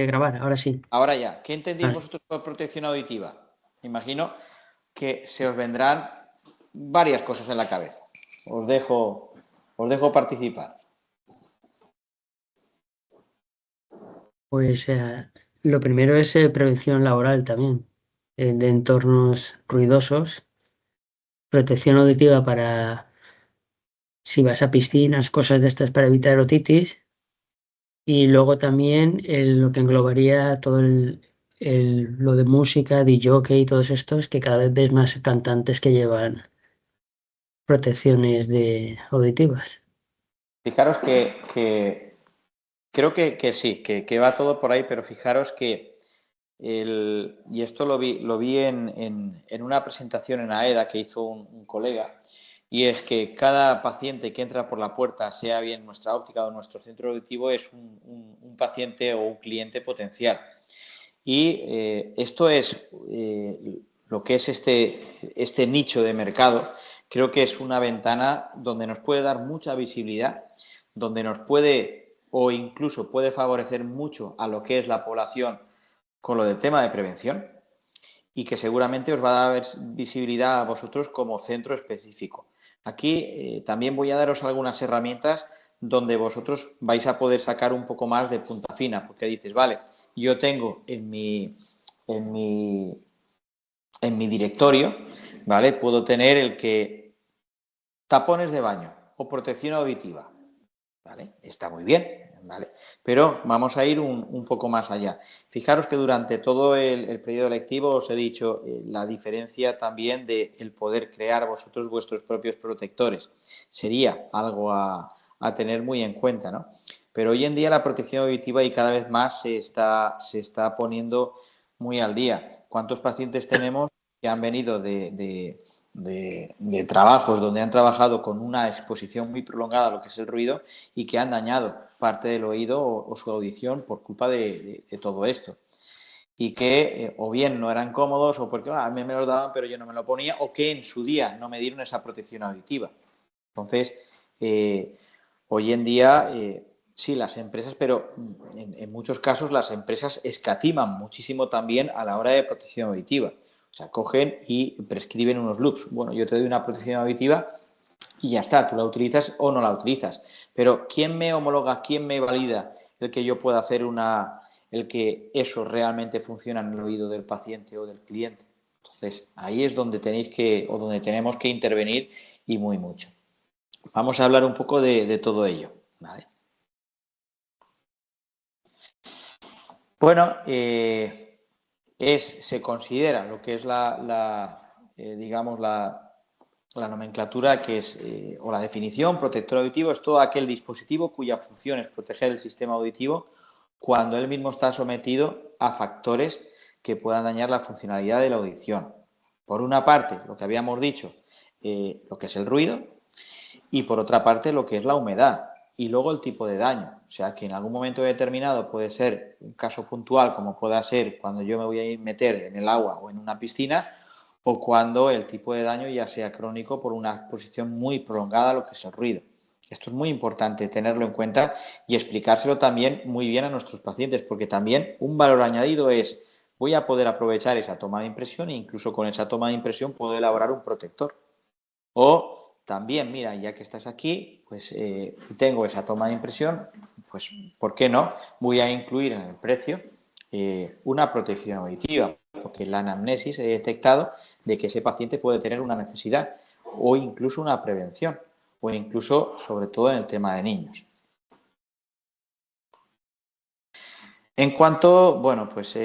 Grabar, ahora sí. Ahora ya, ¿qué entendéis Vale. vosotros por protección auditiva? Me imagino que se os vendrán varias cosas en la cabeza. Os dejo participar. Pues lo primero es prevención laboral también, de entornos ruidosos, protección auditiva para si vas a piscinas, cosas de estas para evitar otitis, y luego también lo que englobaría todo lo de música, DJ y todos estos, que cada vez ves más cantantes que llevan protecciones auditivas. Fijaros que creo que sí, que va todo por ahí, pero fijaros que y esto lo vi en una presentación en AEDA que hizo un colega, y es que cada paciente que entra por la puerta, sea bien nuestra óptica o nuestro centro auditivo, es un paciente o un cliente potencial. Y esto es lo que es este nicho de mercado. Creo que es una ventana donde nos puede dar mucha visibilidad, donde nos puede o incluso puede favorecer mucho a lo que es la población con lo del tema de prevención, y que seguramente os va a dar visibilidad a vosotros como centro específico. Aquí también voy a daros algunas herramientas donde vosotros vais a poder sacar un poco más de punta fina, porque dices, vale, yo tengo en mi, en mi directorio, ¿vale? Puedo tener el que tapones de baño o protección auditiva, ¿vale? Está muy bien, ¿vale? Pero vamos a ir un poco más allá. Fijaros que durante todo el periodo lectivo os he dicho la diferencia también de el poder crear vosotros vuestros propios protectores. Sería algo a tener muy en cuenta, ¿no? Pero hoy en día la protección auditiva y cada vez más se está poniendo muy al día. ¿Cuántos pacientes tenemos que han venido de trabajos donde han trabajado con una exposición muy prolongada a lo que es el ruido y que han dañado parte del oído o su audición por culpa de todo esto? Y que o bien no eran cómodos o porque a mí me lo daban pero yo no me lo ponía, o que en su día no me dieron esa protección auditiva. Entonces, eh, hoy en día sí, las empresas, pero en muchos casos las empresas escatiman muchísimo también a la hora de protección auditiva. O sea, cogen y prescriben unos loops. Bueno, yo te doy una protección auditiva y ya está, tú la utilizas o no la utilizas. Pero ¿quién me homologa, quién me valida el que yo pueda hacer el que eso realmente funciona en el oído del paciente o del cliente? Entonces, ahí es donde tenéis o donde tenemos que intervenir, y muy mucho. Vamos a hablar un poco de todo ello, ¿vale? Bueno, se considera lo que es digamos, la nomenclatura, que es, o la definición: protector auditivo es todo aquel dispositivo cuya función es proteger el sistema auditivo cuando él mismo está sometido a factores que puedan dañar la funcionalidad de la audición. Por una parte, lo que habíamos dicho, lo que es el ruido, y por otra parte lo que es la humedad, y luego el tipo de daño. O sea, que en algún momento determinado puede ser un caso puntual, como pueda ser cuando yo me voy a meter en el agua o en una piscina, o cuando el tipo de daño ya sea crónico por una exposición muy prolongada a lo que es el ruido. Esto es muy importante tenerlo en cuenta y explicárselo también muy bien a nuestros pacientes, porque también un valor añadido es: voy a poder aprovechar esa toma de impresión e incluso con esa toma de impresión puedo elaborar un protector. O también, mira, ya que estás aquí, pues tengo esa toma de impresión, pues ¿por qué no? Voy a incluir en el precio una protección auditiva, porque en la anamnesis he detectado de que ese paciente puede tener una necesidad o incluso una prevención, o incluso, sobre todo, en el tema de niños. En cuanto, bueno, pues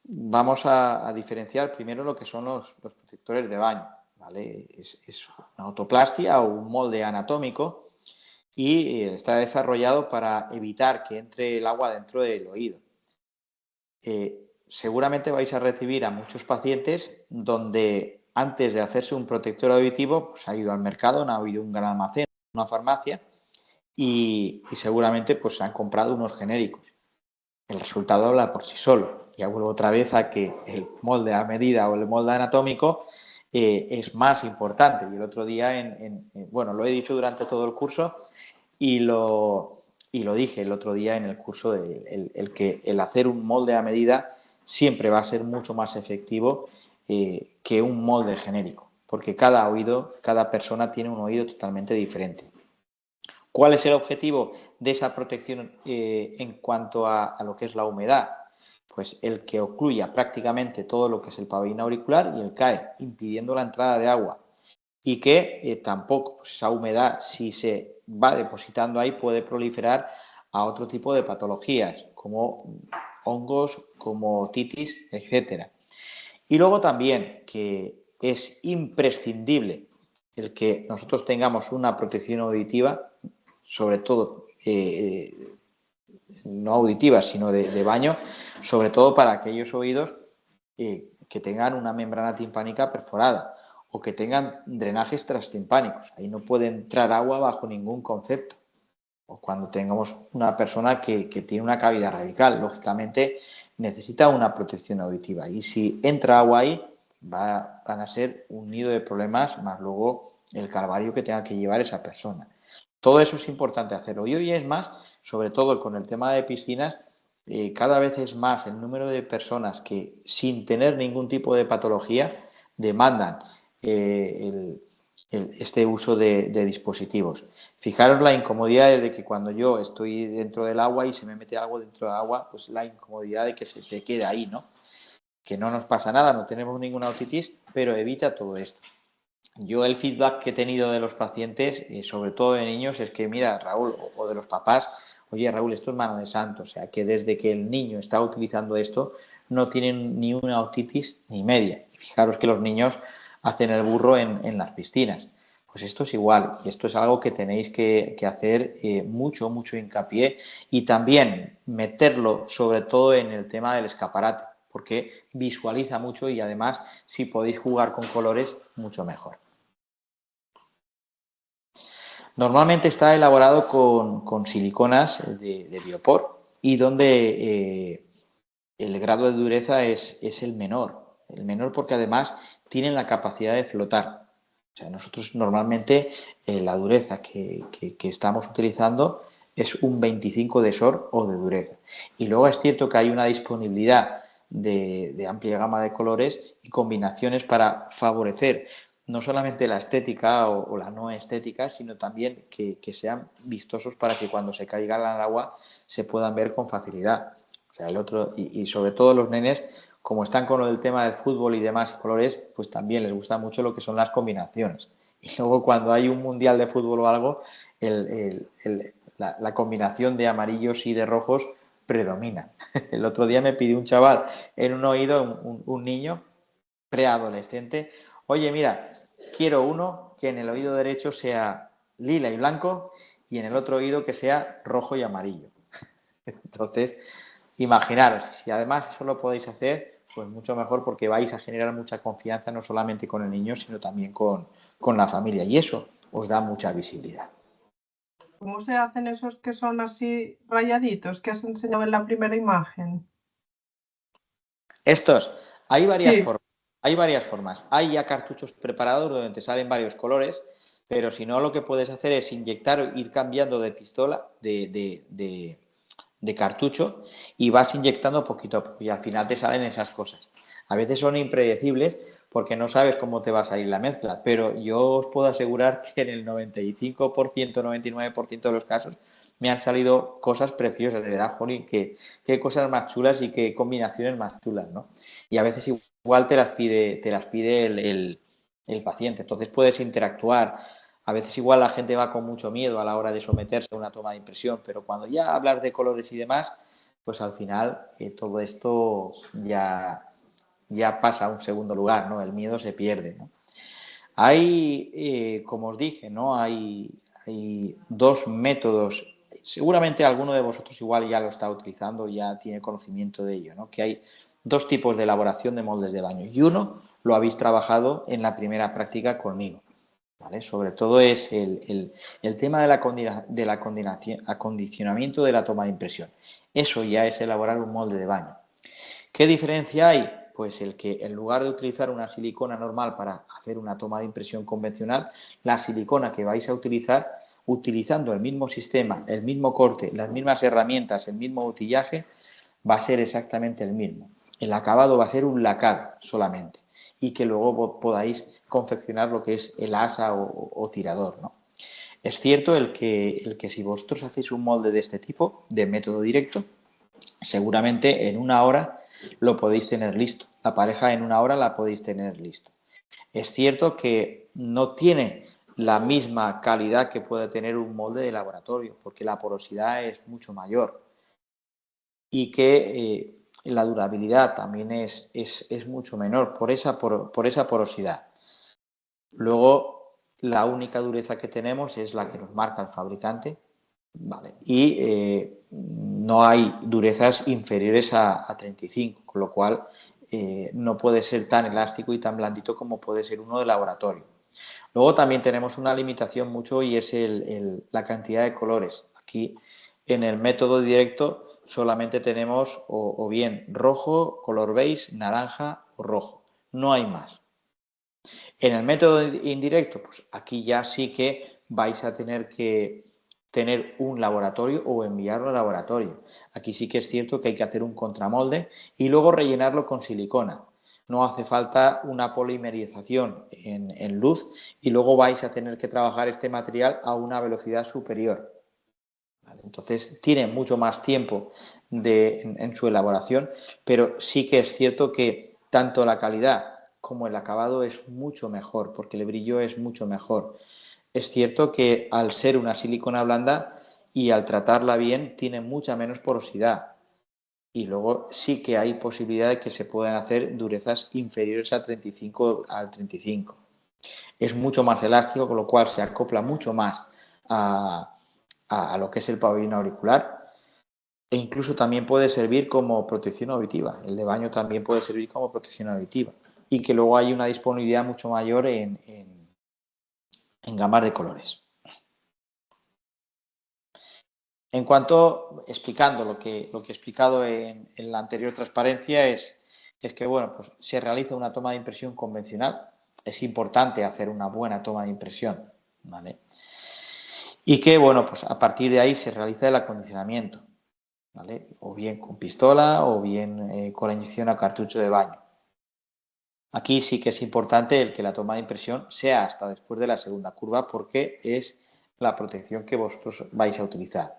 vamos a diferenciar primero lo que son los protectores de baño, ¿vale? Es una autoplastia o un molde anatómico, y está desarrollado para evitar que entre el agua dentro del oído. Seguramente vais a recibir a muchos pacientes donde antes de hacerse un protector auditivo, pues ha ido al mercado, ha ido a un gran almacén, una farmacia, y seguramente pues se han comprado unos genéricos. El resultado habla por sí solo. Ya vuelvo otra vez a que el molde a medida o el molde anatómico es más importante. Y el otro día, bueno, lo he dicho durante todo el curso y lo y lo dije el otro día en el curso, que el hacer un molde a medida siempre va a ser mucho más efectivo que un molde genérico, porque cada persona tiene un oído totalmente diferente. ¿Cuál es el objetivo de esa protección en cuanto a lo que es la humedad? Pues el que ocluya prácticamente todo lo que es el pabellón auricular y el CAE, impidiendo la entrada de agua. Y que tampoco, pues esa humedad, si se va depositando ahí, puede proliferar a otro tipo de patologías, como hongos, como otitis, etcétera. Y luego también que es imprescindible el que nosotros tengamos una protección auditiva, sobre todo no auditiva, sino de baño, sobre todo para aquellos oídos que tengan una membrana timpánica perforada o que tengan drenajes transtimpánicos. Ahí no puede entrar agua bajo ningún concepto. O cuando tengamos una persona que tiene una cavidad radical, lógicamente necesita una protección auditiva. Y si entra agua ahí, van a ser un nido de problemas, más luego el calvario que tenga que llevar esa persona. Todo eso es importante hacerlo. Y hoy es más, sobre todo con el tema de piscinas, cada vez es más el número de personas que sin tener ningún tipo de patología demandan este uso de dispositivos. Fijaros la incomodidad de que cuando yo estoy dentro del agua y se me mete algo dentro del agua, pues la incomodidad de que se te quede ahí, ¿no? Que no nos pasa nada, no tenemos ninguna otitis, pero evita todo esto. Yo el feedback que he tenido de los pacientes, sobre todo de niños, es que mira, Raúl, o de los papás, oye Raúl, esto es mano de santo, o sea que desde que el niño está utilizando esto no tienen ni una otitis ni media. Fijaros que los niños hacen el burro en las piscinas. Pues esto es igual y esto es algo que tenéis que hacer mucho hincapié y también meterlo sobre todo en el tema del escaparate, porque visualiza mucho y además si podéis jugar con colores, mucho mejor. Normalmente está elaborado con siliconas de biopor y donde el grado de dureza es el menor porque además tienen la capacidad de flotar. O sea, nosotros normalmente la dureza que estamos utilizando es un 25 de SOR o de dureza. Y luego es cierto que hay una disponibilidad de amplia gama de colores y combinaciones para favorecer no solamente la estética o la no estética, sino también que sean vistosos para que cuando se caigan al agua se puedan ver con facilidad. O sea, el otro, y sobre todo los nenes, como están con el tema del fútbol y demás colores, pues también les gusta mucho lo que son las combinaciones. Y luego cuando hay un mundial de fútbol o algo, la combinación de amarillos y de rojos predomina. El otro día me pidió un chaval en un oído, un niño preadolescente, oye, mira, quiero uno que en el oído derecho sea lila y blanco y en el otro oído que sea rojo y amarillo. Entonces, imaginaros, si además eso lo podéis hacer, pues mucho mejor porque vais a generar mucha confianza no solamente con el niño, sino también con la familia y eso os da mucha visibilidad. ¿Cómo se hacen esos que son así rayaditos que has enseñado en la primera imagen? Estos, hay varias Sí. formas. Hay varias formas. Hay ya cartuchos preparados donde te salen varios colores, pero si no, lo que puedes hacer es inyectar, ir cambiando de pistola, de cartucho, y vas inyectando poquito a poco y al final te salen esas cosas. A veces son impredecibles porque no sabes cómo te va a salir la mezcla, pero yo os puedo asegurar que en el 95%, 99% de los casos me han salido cosas preciosas, de verdad, jolín, qué cosas más chulas y qué combinaciones más chulas, ¿no? Y a veces igual te las pide el paciente, entonces puedes interactuar. A veces igual la gente va con mucho miedo a la hora de someterse a una toma de impresión, pero cuando ya hablas de colores y demás, pues al final todo esto ya pasa a un segundo lugar, ¿no? El miedo se pierde, ¿no? Hay, como os dije, ¿no? Hay dos métodos. Seguramente alguno de vosotros igual ya lo está utilizando, ya tiene conocimiento de ello, ¿no? Que hay dos tipos de elaboración de moldes de baño y uno lo habéis trabajado en la primera práctica conmigo, ¿vale? Sobre todo es el tema del acondicionamiento de la toma de impresión. Eso ya es elaborar un molde de baño. ¿Qué diferencia hay? Pues el que en lugar de utilizar una silicona normal para hacer una toma de impresión convencional, la silicona que vais a utilizar utilizando el mismo sistema, el mismo corte, las mismas herramientas, el mismo utillaje, va a ser exactamente el mismo. El acabado va a ser un lacado solamente y que luego podáis confeccionar lo que es el asa o tirador, ¿no? Es cierto el que si vosotros hacéis un molde de este tipo, de método directo, seguramente en una hora lo podéis tener listo. La pareja en una hora la podéis tener listo. Es cierto que no tiene la misma calidad que puede tener un molde de laboratorio, porque la porosidad es mucho mayor y que la durabilidad también es mucho menor por esa porosidad. Luego, la única dureza que tenemos es la que nos marca el fabricante, ¿vale? Y no hay durezas inferiores a 35, con lo cual no puede ser tan elástico y tan blandito como puede ser uno de laboratorio. Luego también tenemos una limitación mucho y es la cantidad de colores. Aquí en el método directo solamente tenemos o bien rojo, color beige, naranja o rojo. No hay más. En el método indirecto, pues aquí ya sí que vais a tener que tener un laboratorio o enviarlo al laboratorio. Aquí sí que es cierto que hay que hacer un contramolde y luego rellenarlo con silicona. No hace falta una polimerización en luz y luego vais a tener que trabajar este material a una velocidad superior. ¿Vale? Entonces tiene mucho más tiempo en su elaboración, pero sí que es cierto que tanto la calidad como el acabado es mucho mejor, porque el brillo es mucho mejor. Es cierto que al ser una silicona blanda y al tratarla bien tiene mucha menos porosidad. Y luego sí que hay posibilidad de que se puedan hacer durezas inferiores al 35. Es mucho más elástico, con lo cual se acopla mucho más a lo que es el pabellón auricular. E incluso también puede servir como protección auditiva. El de baño también puede servir como protección auditiva. Y que luego hay una disponibilidad mucho mayor en gamas de colores. En cuanto, explicando lo que he explicado en la anterior transparencia, es que bueno, pues se realiza una toma de impresión convencional. Es importante hacer una buena toma de impresión, ¿vale? Y que bueno, pues a partir de ahí se realiza el acondicionamiento, ¿vale? O bien con pistola o bien con la inyección a cartucho de baño. Aquí sí que es importante el que la toma de impresión sea hasta después de la segunda curva porque es la protección que vosotros vais a utilizar.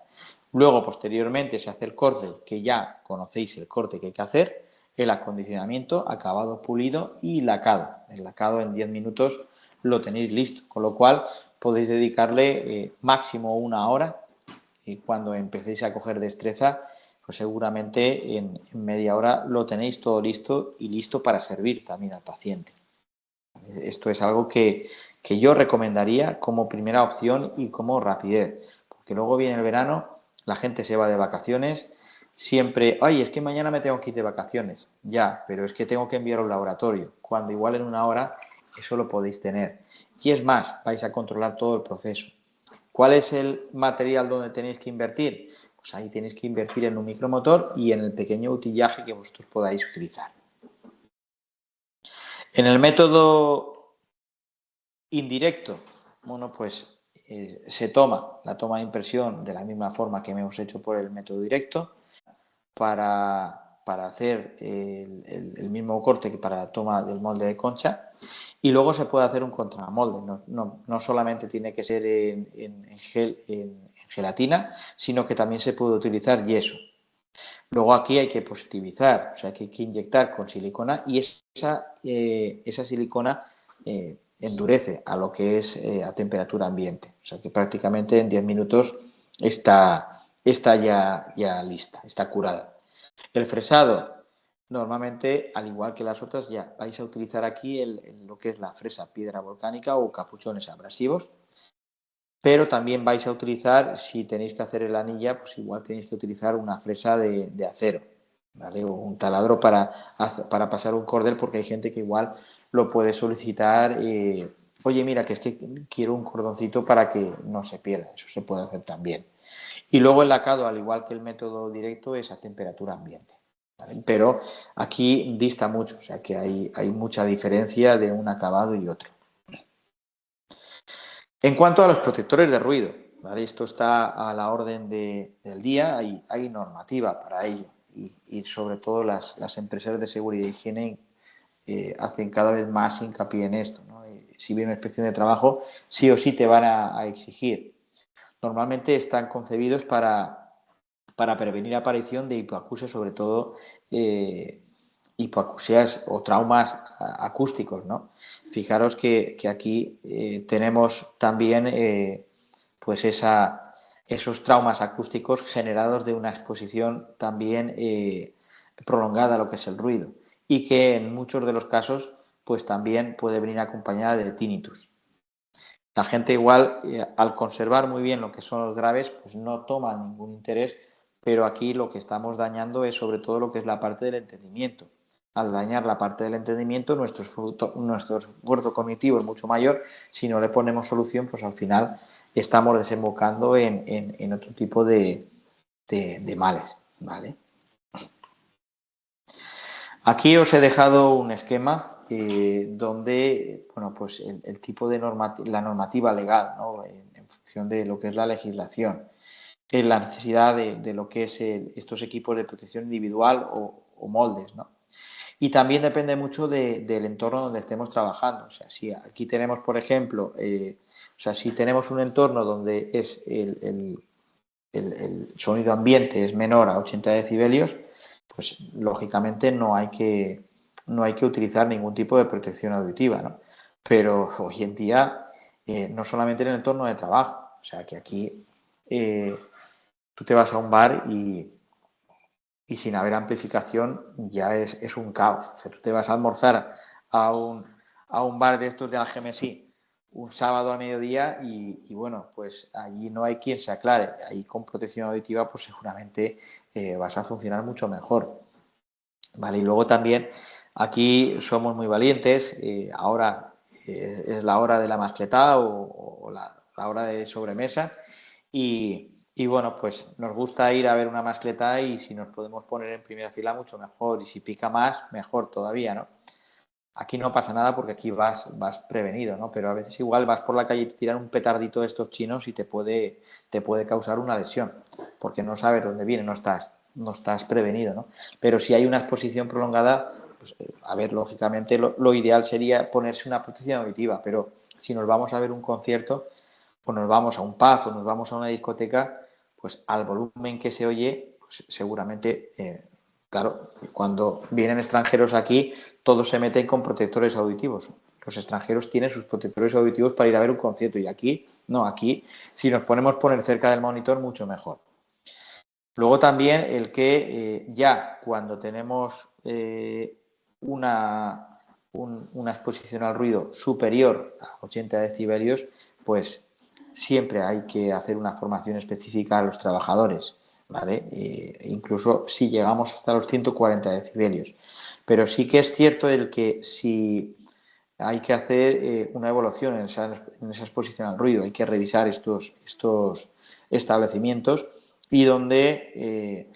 Luego, posteriormente, se hace el corte, que ya conocéis el corte que hay que hacer, el acondicionamiento, acabado, pulido y lacado. El lacado en 10 minutos lo tenéis listo, con lo cual podéis dedicarle máximo una hora y cuando empecéis a coger destreza, pues seguramente en media hora lo tenéis todo listo y listo para servir también al paciente. Esto es algo que yo recomendaría como primera opción y como rapidez, porque luego viene el verano, la gente se va de vacaciones, siempre, ay, es que mañana me tengo que ir de vacaciones, ya, pero es que tengo que enviar a un laboratorio, cuando igual en una hora eso lo podéis tener. Y es más, vais a controlar todo el proceso. ¿Cuál es el material donde tenéis que invertir? Pues ahí tenéis que invertir en un micromotor y en el pequeño utillaje que vosotros podáis utilizar. En el método indirecto, bueno, pues se toma la toma de impresión de la misma forma que hemos hecho por el método directo para hacer el mismo corte que para la toma del molde de concha y luego se puede hacer un contramolde. No solamente tiene que ser en gelatina, sino que también se puede utilizar yeso. Luego aquí hay que positivizar, o sea, que hay que inyectar con silicona y esa silicona endurece a lo que es a temperatura ambiente. O sea, que prácticamente en 10 minutos está ya lista, está curada. El fresado, normalmente, al igual que las otras, ya vais a utilizar aquí lo que es la fresa piedra volcánica o capuchones abrasivos. Pero también vais a utilizar, si tenéis que hacer el anilla, pues igual tenéis que utilizar una fresa de acero, ¿vale? O un taladro para pasar un cordel, porque hay gente que igual lo puede solicitar. Oye, mira, que es que quiero un cordoncito para que no se pierda. Eso se puede hacer también. Y luego el lacado, al igual que el método directo, es a temperatura ambiente, ¿vale? Pero aquí dista mucho, o sea que hay mucha diferencia de un acabado y otro. En cuanto a los protectores de ruido, ¿vale? Esto está a la orden del día, hay normativa para ello y sobre todo las empresas de seguridad e higiene hacen cada vez más hincapié en esto, ¿no? Si viene una inspección de trabajo, sí o sí te van a exigir. Normalmente están concebidos para prevenir aparición de hipoacusia, sobre todo hipoacusias o traumas acústicos, ¿no? Fijaros que aquí tenemos también pues esos traumas acústicos generados de una exposición también prolongada a lo que es el ruido y que en muchos de los casos pues también puede venir acompañada de tinnitus. La gente igual, al conservar muy bien lo que son los graves, pues no toma ningún interés, pero aquí lo que estamos dañando es sobre todo lo que es la parte del entendimiento. Al dañar la parte del entendimiento, nuestro esfuerzo cognitivo es mucho mayor. Si no le ponemos solución, pues al final estamos desembocando en otro tipo de males, ¿vale? Aquí os he dejado un esquema donde, bueno, pues el tipo de la normativa legal, ¿no? En función de lo que es la legislación, la necesidad de lo que es estos equipos de protección individual o moldes, ¿no? Y también depende mucho del entorno donde estemos trabajando. O sea, si aquí tenemos, por ejemplo, o sea, si tenemos un entorno donde es el sonido ambiente es menor a 80 decibelios, pues lógicamente no hay que utilizar ningún tipo de protección auditiva, ¿no? Pero hoy en día, no solamente en el entorno de trabajo, o sea que aquí tú te vas a un bar y sin haber amplificación ya es un caos. O sea, tú te vas a almorzar a un bar de estos de Algemesí un sábado a mediodía y bueno, pues allí no hay quien se aclare. Ahí con protección auditiva pues seguramente vas a funcionar mucho mejor. Vale, y luego también aquí somos muy valientes. Ahora es la hora de la mascletá o la hora de sobremesa y bueno, pues nos gusta ir a ver una mascletá y si nos podemos poner en primera fila mucho mejor y si pica más, mejor todavía, ¿no? Aquí no pasa nada porque aquí vas prevenido, ¿no? Pero a veces igual vas por la calle y te tiran un petardito de estos chinos y te puede causar una lesión, porque no sabes dónde viene, no estás prevenido, ¿no? Pero si hay una exposición prolongada, pues, a ver, lógicamente lo ideal sería ponerse una protección auditiva, pero si nos vamos a ver un concierto, o nos vamos a un pub, o nos vamos a una discoteca, pues al volumen que se oye, pues seguramente... Claro, cuando vienen extranjeros aquí, todos se meten con protectores auditivos. Los extranjeros tienen sus protectores auditivos para ir a ver un concierto y aquí, no, aquí si nos ponemos cerca del monitor, mucho mejor. Luego también el que ya cuando tenemos una exposición al ruido superior a 80 decibelios, pues siempre hay que hacer una formación específica a los trabajadores. ¿Vale? Incluso si llegamos hasta los 140 decibelios. Pero sí que es cierto el que si hay que hacer una evaluación en esa exposición al ruido, hay que revisar estos establecimientos y donde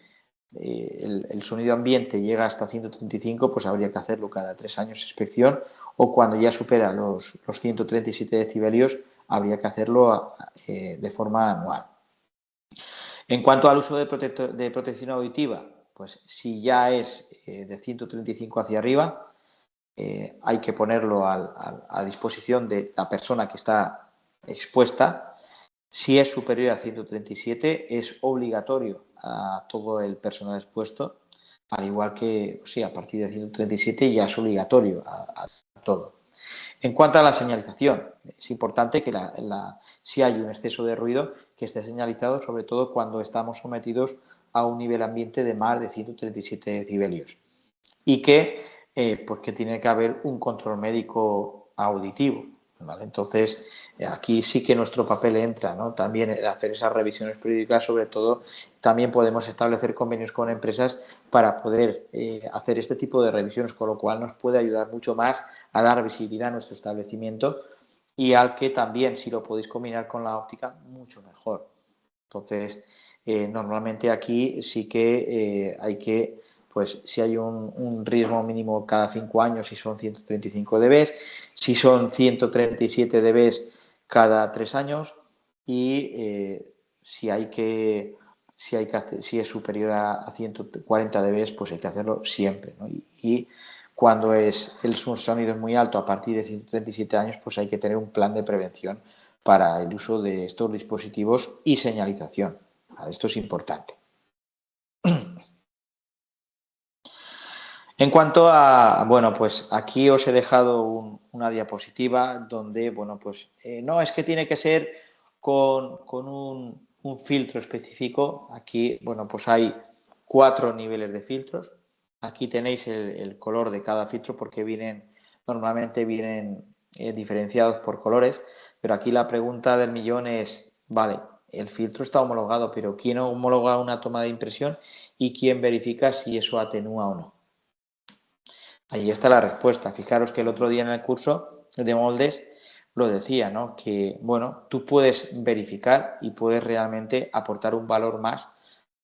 el sonido ambiente llega hasta 135, pues habría que hacerlo cada 3 años inspección o cuando ya supera los 137 decibelios habría que hacerlo de forma anual. En cuanto al uso de protección auditiva, pues si ya es de 135 hacia arriba, hay que ponerlo a disposición de la persona que está expuesta. Si es superior a 137, es obligatorio a todo el personal expuesto, al igual que sí, a partir de 137 ya es obligatorio a todo. En cuanto a la señalización, es importante que si hay un exceso de ruido, que esté señalizado, sobre todo cuando estamos sometidos a un nivel ambiente de más de 137 decibelios. Y que tiene que haber un control médico auditivo. ¿Vale? Entonces, aquí sí que nuestro papel entra, ¿no? También hacer esas revisiones periódicas, sobre todo, también podemos establecer convenios con empresas para poder hacer este tipo de revisiones, con lo cual nos puede ayudar mucho más a dar visibilidad a nuestro establecimiento y al que también, si lo podéis combinar con la óptica, mucho mejor. Entonces, normalmente aquí sí que hay que, pues si hay un riesgo mínimo cada 5 años, si son 135 dB, si son 137 dB cada 3 años, y si es superior a 140 dB, pues hay que hacerlo siempre, ¿no? Y cuando el sonido es muy alto, a partir de 137 años, pues hay que tener un plan de prevención para el uso de estos dispositivos y señalización. ¿Vale? Esto es importante. En cuanto a, bueno, pues aquí os he dejado una diapositiva donde, bueno, pues no, es que tiene que ser con un filtro específico. Aquí, bueno, pues hay 4 niveles de filtros. Aquí tenéis el color de cada filtro porque normalmente vienen diferenciados por colores, pero aquí la pregunta del millón es, vale, el filtro está homologado, pero ¿quién homologa una toma de impresión y quién verifica si eso atenúa o no? Ahí está la respuesta. Fijaros que el otro día en el curso de moldes lo decía, ¿no? Que, bueno, tú puedes verificar y puedes realmente aportar un valor más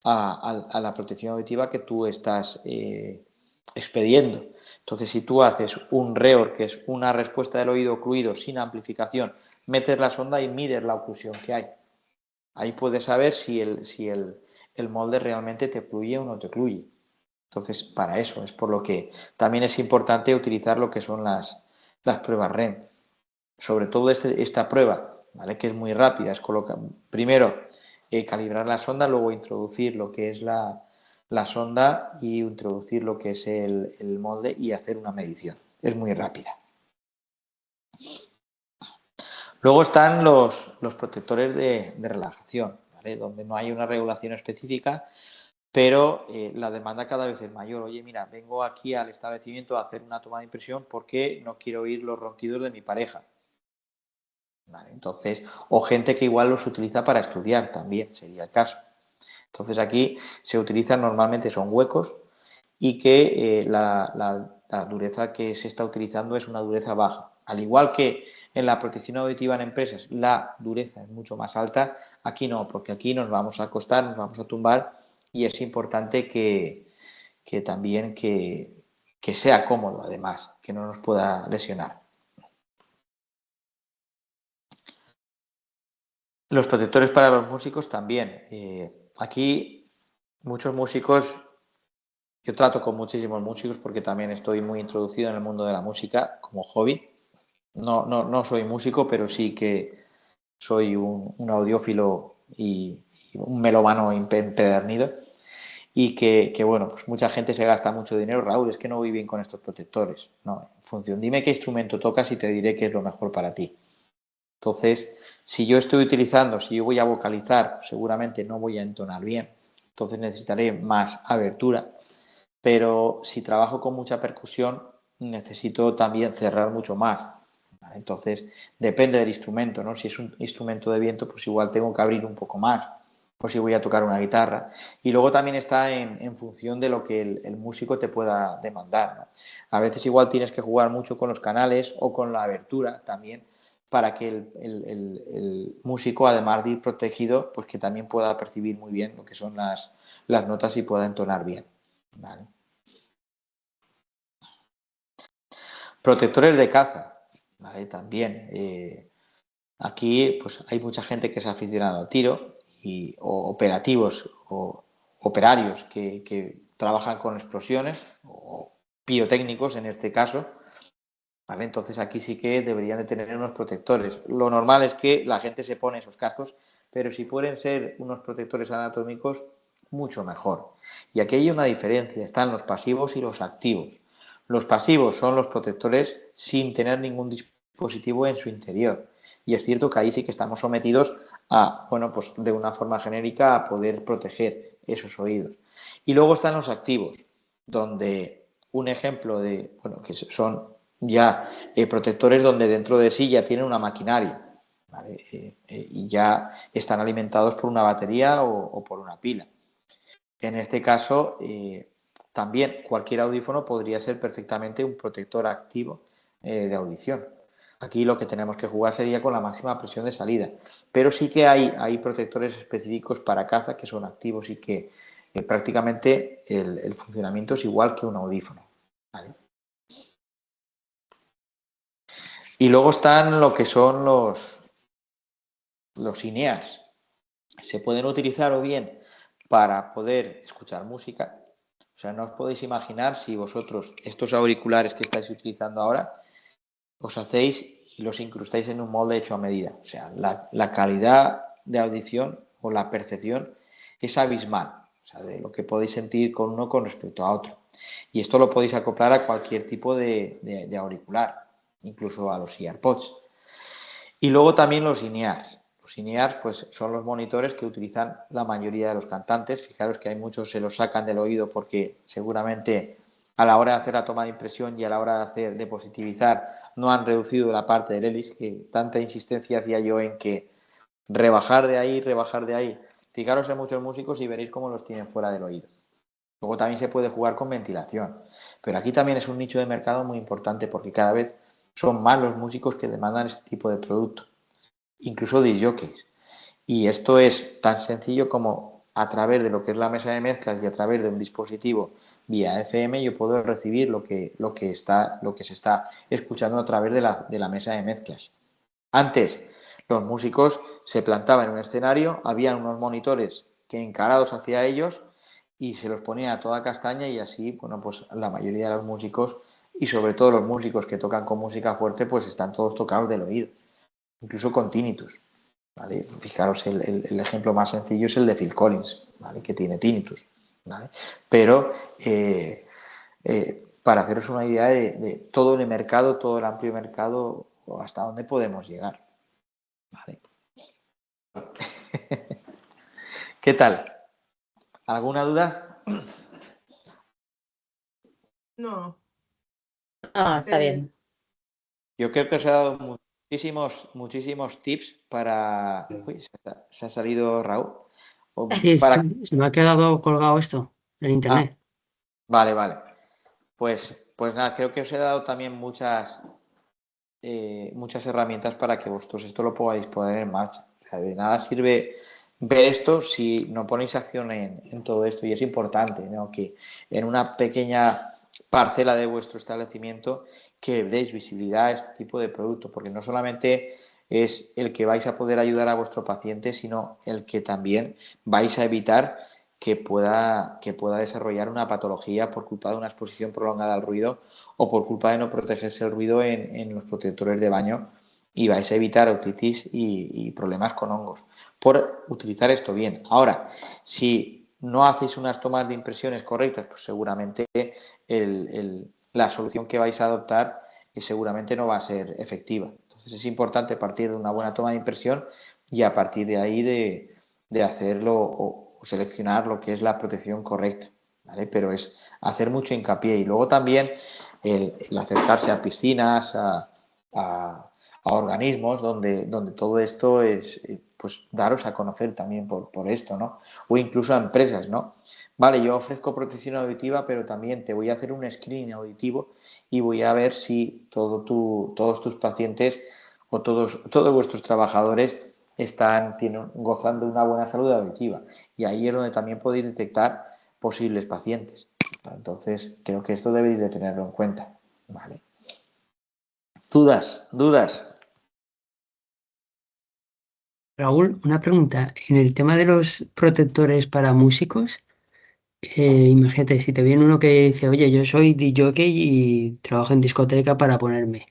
a la protección auditiva que tú estás expediendo. Entonces, si tú haces un REOR, que es una respuesta del oído ocluido sin amplificación, metes la sonda y mides la oclusión que hay. Ahí puedes saber si el molde realmente te ocluye o no te ocluye. Entonces, para eso es por lo que también es importante utilizar lo que son las pruebas REM. Sobre todo esta prueba, ¿vale? Que es muy rápida. Es primero calibrar la sonda, luego introducir lo que es la sonda y introducir lo que es el molde y hacer una medición. Es muy rápida. Luego están los protectores de relajación, ¿vale? Donde no hay una regulación específica, pero la demanda cada vez es mayor. Oye, mira, vengo aquí al establecimiento a hacer una toma de impresión porque no quiero oír los ronquidos de mi pareja. Vale, entonces, o gente que igual los utiliza para estudiar también, sería el caso. Entonces aquí se utilizan normalmente son huecos y que la dureza que se está utilizando es una dureza baja. Al igual que en la protección auditiva en empresas la dureza es mucho más alta, aquí no, porque aquí nos vamos a acostar, nos vamos a tumbar y es importante que también que sea cómodo además, que no nos pueda lesionar. Los protectores para los músicos también. Aquí muchos músicos, yo trato con muchísimos músicos porque también estoy muy introducido en el mundo de la música como hobby. No soy músico, pero sí que soy un audiófilo y un melómano empedernido. Y que, bueno, pues mucha gente se gasta mucho dinero. Raúl, es que no voy bien con estos protectores. No, en función, dime qué instrumento tocas y te diré qué es lo mejor para ti. Entonces, si yo estoy utilizando, si yo voy a vocalizar, seguramente no voy a entonar bien. Entonces necesitaré más abertura. Pero si trabajo con mucha percusión, necesito también cerrar mucho más. ¿Vale? Entonces, depende del instrumento, ¿no? Si es un instrumento de viento, pues igual tengo que abrir un poco más. O si voy a tocar una guitarra. Y luego también está en función de lo que el músico te pueda demandar, ¿no? A veces igual tienes que jugar mucho con los canales o con la abertura también para que el músico, además de ir protegido, pues que también pueda percibir muy bien lo que son las notas y pueda entonar bien. ¿Vale? Protectores de caza, ¿vale? También. Aquí pues hay mucha gente que es aficionada al tiro o operativos o operarios que trabajan con explosiones o pirotécnicos en este caso. ¿Vale? Entonces aquí sí que deberían de tener unos protectores. Lo normal es que la gente se pone esos cascos, pero si pueden ser unos protectores anatómicos, mucho mejor. Y aquí hay una diferencia, están los pasivos y los activos. Los pasivos son los protectores sin tener ningún dispositivo en su interior. Y es cierto que ahí sí que estamos sometidos a, bueno, pues de una forma genérica a poder proteger esos oídos. Y luego están los activos, donde un ejemplo de, bueno, que son ya protectores donde dentro de sí ya tienen una maquinaria, ¿vale? Y ya están alimentados por una batería o por una pila. En este caso, también cualquier audífono podría ser perfectamente un protector activo de audición. Aquí lo que tenemos que jugar sería con la máxima presión de salida, pero sí que hay protectores específicos para caza que son activos y que prácticamente el funcionamiento es igual que un audífono, ¿vale? Y luego están lo que son los INEARS se pueden utilizar o bien para poder escuchar música. O sea, no os podéis imaginar si vosotros estos auriculares que estáis utilizando ahora os hacéis y los incrustáis en un molde hecho a medida. O sea, la calidad de audición o la percepción es abismal. O sea, de lo que podéis sentir con uno con respecto a otro. Y esto lo podéis acoplar a cualquier tipo de auricular, incluso a los AirPods. Y luego también los INEARS. Los INEARS pues, son los monitores que utilizan la mayoría de los cantantes. Fijaros que hay muchos se los sacan del oído porque seguramente a la hora de hacer la toma de impresión y a la hora de positivizar no han reducido la parte del hélice, que tanta insistencia hacía yo en que rebajar de ahí. Fijaros en muchos músicos y veréis cómo los tienen fuera del oído. Luego también se puede jugar con ventilación. Pero aquí también es un nicho de mercado muy importante porque cada vez son más los músicos que demandan este tipo de producto, incluso disc jockeys. Y esto es tan sencillo como a través de lo que es la mesa de mezclas y a través de un dispositivo vía FM yo puedo recibir lo que se está escuchando a través de la mesa de mezclas. Antes los músicos se plantaban en un escenario, había unos monitores que encarados hacia ellos y se los ponía a toda castaña y así, bueno, pues la mayoría de los músicos y sobre todo los músicos que tocan con música fuerte pues están todos tocados del oído, incluso con tinnitus. ¿Vale? Fijaros, el ejemplo más sencillo es el de Phil Collins, ¿vale? Que tiene tinnitus, ¿vale? Pero para haceros una idea de todo el mercado, todo el amplio mercado, hasta dónde podemos llegar, ¿vale? ¿Qué tal? ¿Alguna duda? No. Está bien. Yo creo que os he dado muchísimos tips para... Uy, se ha salido Raúl. Sí, Para... se me ha quedado colgado esto en internet. Vale. Pues nada, creo que os he dado también muchas herramientas para que vosotros esto lo podáis poner en marcha. O sea, de nada sirve ver esto si no ponéis acción en todo esto. Y es importante, ¿no?, que en una pequeña parcela de vuestro establecimiento que deis visibilidad a este tipo de producto, porque no solamente es el que vais a poder ayudar a vuestro paciente, sino el que también vais a evitar que pueda desarrollar una patología por culpa de una exposición prolongada al ruido o por culpa de no protegerse el ruido en los protectores de baño, y vais a evitar otitis y problemas con hongos por utilizar esto bien. Ahora, si no hacéis unas tomas de impresiones correctas, pues seguramente la solución que vais a adoptar seguramente no va a ser efectiva. Entonces es importante partir de una buena toma de impresión y a partir de ahí de hacerlo o seleccionar lo que es la protección correcta, ¿vale? Pero es hacer mucho hincapié y luego también el acercarse a piscinas, a organismos donde todo esto es, pues daros a conocer también por esto, ¿no? O incluso a empresas, ¿no? Vale, yo ofrezco protección auditiva, pero también te voy a hacer un screening auditivo y voy a ver si todos tus pacientes o todos vuestros trabajadores tienen gozando de una buena salud auditiva. Y ahí es donde también podéis detectar posibles pacientes. Entonces, creo que esto debéis de tenerlo en cuenta. Vale. ¿Dudas? Raúl, una pregunta. En el tema de los protectores para músicos, imagínate, si te viene uno que dice, oye, yo soy DJ y trabajo en discoteca para ponerme.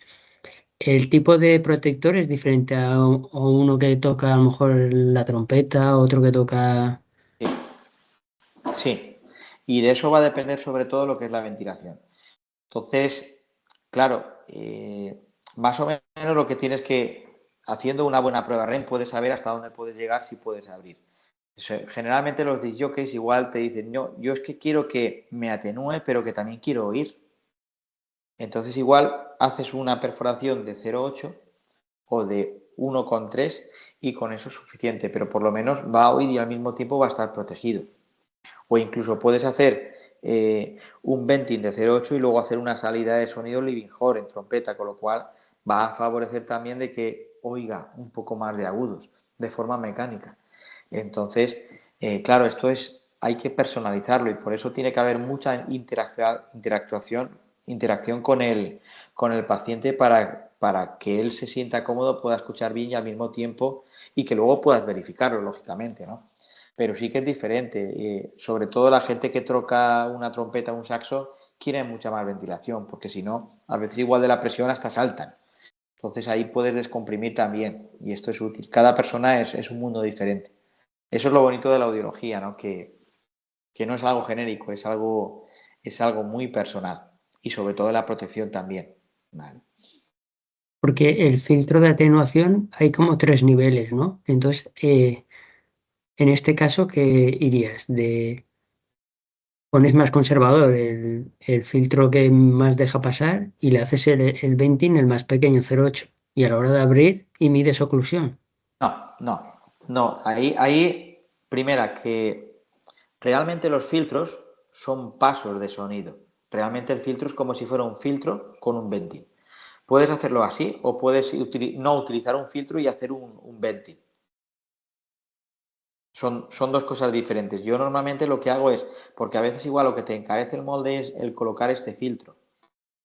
¿El tipo de protector es diferente a uno que toca a lo mejor la trompeta, otro que toca... Sí. Y de eso va a depender sobre todo lo que es la ventilación. Entonces, claro, más o menos lo que tienes que, haciendo una buena prueba REM, puedes saber hasta dónde puedes llegar, si puedes abrir. Generalmente los disc jockeys igual te dicen, yo es que quiero que me atenúe, pero que también quiero oír. Entonces igual haces una perforación de 0,8 o de 1,3 y con eso es suficiente, pero por lo menos va a oír y al mismo tiempo va a estar protegido. O incluso puedes hacer un venting de 0,8 y luego hacer una salida de sonido living hall en trompeta, con lo cual va a favorecer también de que oiga un poco más de agudos de forma mecánica. Entonces, claro, hay que personalizarlo y por eso tiene que haber mucha interacción con el paciente para para que él se sienta cómodo, pueda escuchar bien y al mismo tiempo, y que luego puedas verificarlo, lógicamente, ¿no? Pero sí que es diferente. Sobre todo la gente que troca una trompeta o un saxo quiere mucha más ventilación, porque si no, a veces igual de la presión hasta saltan. Entonces ahí puedes descomprimir también, y esto es útil. Cada persona es un mundo diferente. Eso es lo bonito de la audiología, ¿no? Que no es algo genérico, es algo muy personal. Y sobre todo la protección también. ¿Vale? Porque el filtro de atenuación hay como 3 niveles, ¿no? Entonces, en este caso, ¿qué irías? Pones más conservador el filtro que más deja pasar y le haces el venting el más pequeño, 0,8. Y a la hora de abrir y mides oclusión. No. Ahí, primera, que realmente los filtros son pasos de sonido. Realmente el filtro es como si fuera un filtro con un venting. Puedes hacerlo así o puedes no utilizar un filtro y hacer un venting. Son dos cosas diferentes. Yo normalmente lo que hago es, porque a veces igual lo que te encarece el molde es el colocar este filtro.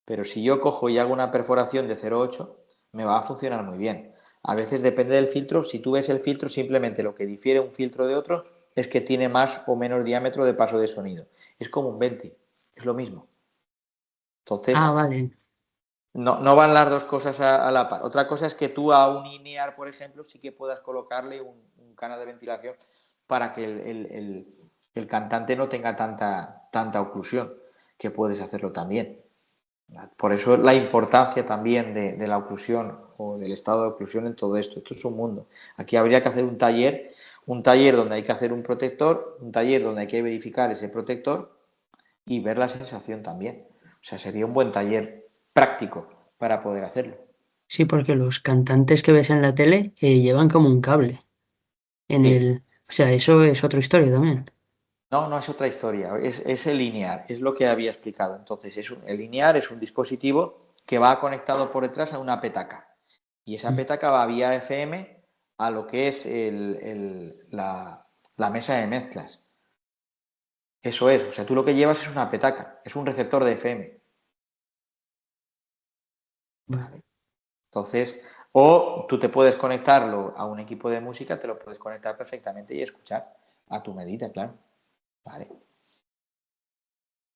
Pero si yo cojo y hago una perforación de 0,8, me va a funcionar muy bien. A veces depende del filtro. Si tú ves el filtro, simplemente lo que difiere un filtro de otro es que tiene más o menos diámetro de paso de sonido. Es como un venting, es lo mismo. Entonces, Vale. no van las dos cosas a la par. Otra cosa es que tú a un INEAR, por ejemplo, sí que puedas colocarle un canal de ventilación para que el cantante no tenga tanta oclusión, que puedes hacerlo también. Por eso la importancia también de la oclusión o del estado de oclusión en todo esto. Esto es un mundo. Aquí habría que hacer un taller donde hay que hacer un protector, un taller donde hay que verificar ese protector y ver la sensación también. O sea, sería un buen taller práctico para poder hacerlo. Sí, porque los cantantes que ves en la tele llevan como un cable Sí. O sea, eso es otra historia también. No es otra historia, es el linear, es lo que había explicado. Entonces, el linear es un dispositivo que va conectado por detrás a una petaca. Y esa petaca va vía FM a lo que es la mesa de mezclas. Eso es, o sea, tú lo que llevas es una petaca, es un receptor de FM. Vale. Entonces, o tú te puedes conectarlo a un equipo de música, te lo puedes conectar perfectamente y escuchar a tu medida, claro. Vale.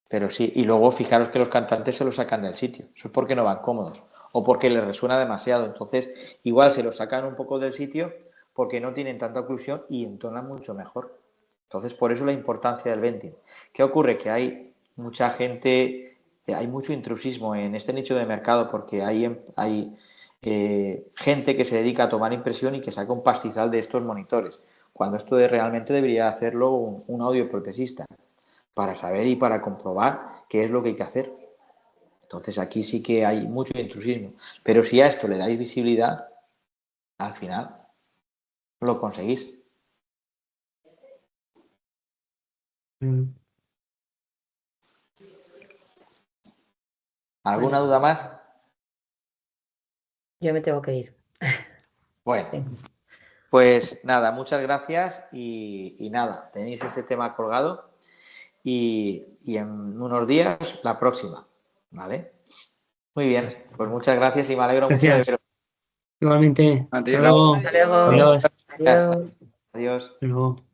Pero sí, y luego fijaros que los cantantes se lo sacan del sitio. Eso es porque no van cómodos o porque les resuena demasiado. Entonces, igual se lo sacan un poco del sitio porque no tienen tanta oclusión y entonan mucho mejor. Entonces, por eso la importancia del venting. ¿Qué ocurre? Que hay mucha gente, hay mucho intrusismo en este nicho de mercado porque hay gente que se dedica a tomar impresión y que saca un pastizal de estos monitores, cuando esto realmente debería hacerlo un audioprotesista para saber y para comprobar qué es lo que hay que hacer. Entonces aquí sí que hay mucho intrusismo. Pero si a esto le dais visibilidad, al final lo conseguís. Mm. ¿Alguna Vale, duda más? yo me tengo que ir. Bueno, Venga. pues nada, muchas gracias y nada, tenéis este tema colgado y en unos días la próxima, ¿vale? Muy bien, pues muchas gracias y me alegro mucho de Gracias. veros. Igualmente. Hasta Adiós. luego. Hasta luego. Adiós. Adiós. Adiós. Adiós. Hasta luego.